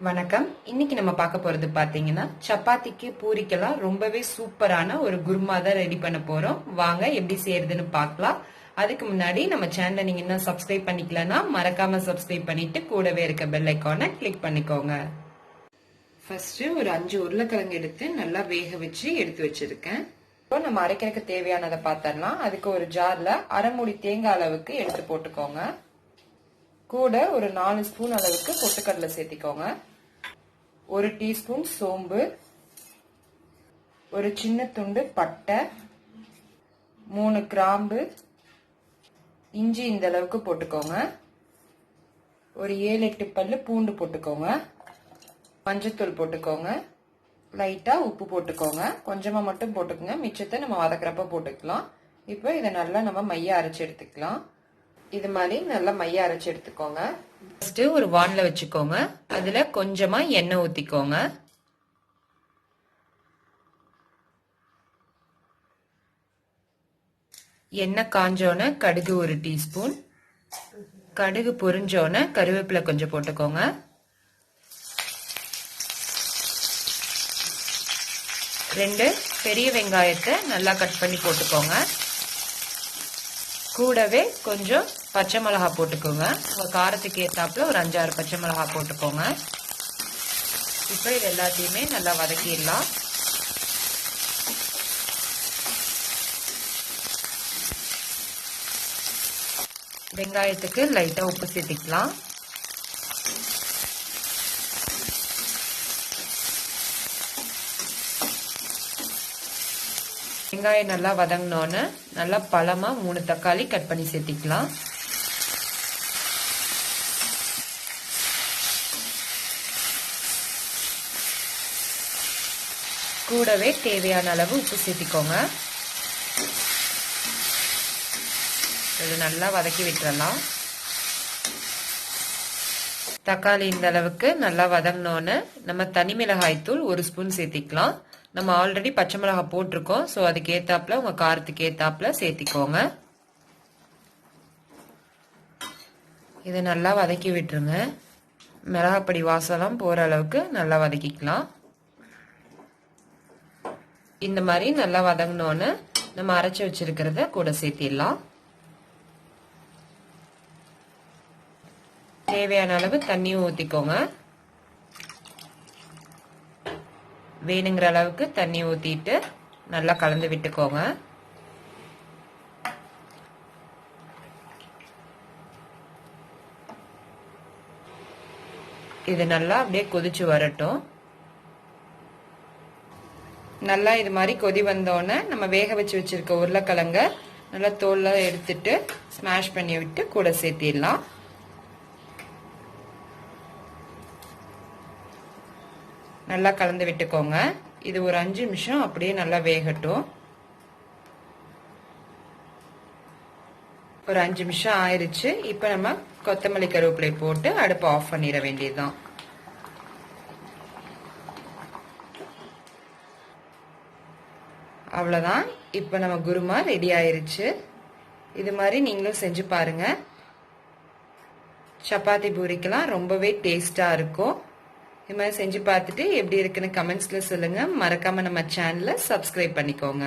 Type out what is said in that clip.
வணக்கம். இன்னைக்கு நம்ம பார்க்க போறது பாத்தீங்கன்னா சப்பாத்திக்கு பூரிக்கெல்லாம் ரொம்பவே சூப்பரான ஒரு குருமா தான் ரெடி பண்ண போறோம். வாங்க எப்படி செய்யறதுன்னு பார்க்கலாம். அதுக்கு முன்னாடி நம்ம சேனலை நீங்க இன்னும் சப்ஸ்கிரைப் பண்ணிக்கலன்னா மறக்காம சப்ஸ்கிரைப் பண்ணிட்டு கூடவே இருக்க பெல் ஐக்கானை கிளிக் பண்ணிக்கோங்க. ஃபர்ஸ்ட் ஒரு 5 உருளைக்கிழங்கு எடுத்து நல்லா வேக வச்சு எடுத்து வச்சிருக்கேன். இப்போ நம்ம அரைக்கிறதுக்கு தேவையானதை பார்த்தரலாம். அதுக்கு ஒரு ஜார்ல அரை மூடி தேங்காய் அளவுக்கு எடுத்து போட்டுக்கோங்க. கூட ஒரு 4 ஸ்பூன் அளவுக்கு பொட்டுக்கடலை சேர்த்திக்கோங்க. 1 டீஸ்பூன் சோம்பு, ஒரு சின்ன துண்டு பட்டை, 3 கிராம்பு, இஞ்சி இந்த அளவுக்கு போட்டுக்கோங்க. ஒரு 7-8 பல்லு பூண்டு போட்டுக்கோங்க. மஞ்சத்தூள் போட்டுக்கோங்க. லைட்டா உப்பு போட்டுக்கோங்க. கொஞ்சமா மட்டும் போட்டுக்கோங்க, மிச்சத்தை நம்ம வதக்குறப்ப போட்டுக்கலாம். இப்போ இதை நல்லா நம்ம மைய அரைச்சு எடுத்துக்கலாம். இது மாதிரி நல்லா மைய அரைச்சு எடுத்துக்கோங்க. ஃபர்ஸ்ட் ஒரு வான்ல வச்சுக்கோங்க. அதுல கொஞ்சமா எண்ணெய் ஊத்திக்கோங்க. எண்ணெய் காஞ்சோன கடுகு 1 டீஸ்பூன், கடுகு பொரிஞ்சோன கருவேப்பிலை கொஞ்சம் போட்டுக்கோங்க. ரெண்டு பெரிய வெங்காயத்தை நல்லா கட் பண்ணி போட்டுக்கோங்க. கூடவே கொஞ்சம் பச்சை மிளகா போட்டுக்கோங்க. உங்க காரத்துக்கு ஏத்தாப்புல ஒரு 5-6 பச்சை மிளகா போட்டுக்கோங்க. இப்போ இது எல்லாத்தையுமே நல்லா வதக்கிடலாம். வெங்காயத்துக்கு லைட்டா உப்பு சேர்த்திக்கலாம். வெங்காயம் நல்லா வதங்கினோன்னு நல்லா பழமா 3 தக்காளி கட் பண்ணி சேர்த்திக்கலாம். கூடவே தேவையான அளவு உப்பு சேர்த்திக்கோங்க. இது நல்லா வதக்கி விட்டுறலாம். தக்காளி இந்த அளவுக்கு நல்லா வதங்கினோன்னு நம்ம தனி மிளகாய் தூள் 1 ஸ்பூன் சேர்த்திக்கலாம். நம்ம ஆல்ரெடி பச்சை மிளகாய் போட்டிருக்கோம், ஸோ அதுக்கு ஏத்தாப்புல உங்க காரத்துக்கு ஏத்தாப்புல சேர்த்திக்கோங்க. இதை நல்லா வதக்கி விட்டுருங்க. மிளகாப்பொடி வாசலாம் போற அளவுக்கு நல்லா வதக்கிக்கலாம். இந்த மாதிரி நல்லா வதங்கினோன்னு நம்ம அரைச்சு வச்சிருக்கிறத கூட சேர்த்திடலாம். தேவையான அளவு தண்ணியும் ஊத்திக்கோங்க. வேணுங்கிற அளவுக்கு தண்ணி ஊத்திட்டு நல்லா கலந்து விட்டுக்கோங்க. இது நல்லா அப்படியே கொதிச்சு வரட்டும். நல்லா இது மாதிரி கொதி வந்தோடனே நம்ம வேக வச்சு வச்சிருக்க உருளைக்கிழங்க நல்லா தோல்ல எடுத்துட்டு ஸ்மாஷ் பண்ணி விட்டு கூட சேர்த்திடலாம். நல்லா கலந்து விட்டுக்கோங்க. இது ஒரு 5 நிமிஷம் அப்படியே நல்லா வேகட்டும். ஒரு 5 நிமிஷம் ஆயிருச்சு. இப்ப நம்ம கொத்தமல்லி கருவேப்பிலை போட்டு அடுப்பை ஆஃப் பண்ணிட வேண்டியதுதான். அவ்வளவுதான். இப்ப நம்ம குருமா ரெடி ஆயிருச்சு. இது மாதிரி நீங்களும் செஞ்சு பாருங்க. சப்பாத்தி பூரிக்கெல்லாம் ரொம்பவே டேஸ்டா இருக்கும். இது மாதிரி செஞ்சு பார்த்துட்டு எப்படி இருக்குன்னு கமெண்ட்ஸ்ல சொல்லுங்க. மறக்காம நம்ம சேனலை சப்ஸ்கிரைப் பண்ணிக்கோங்க.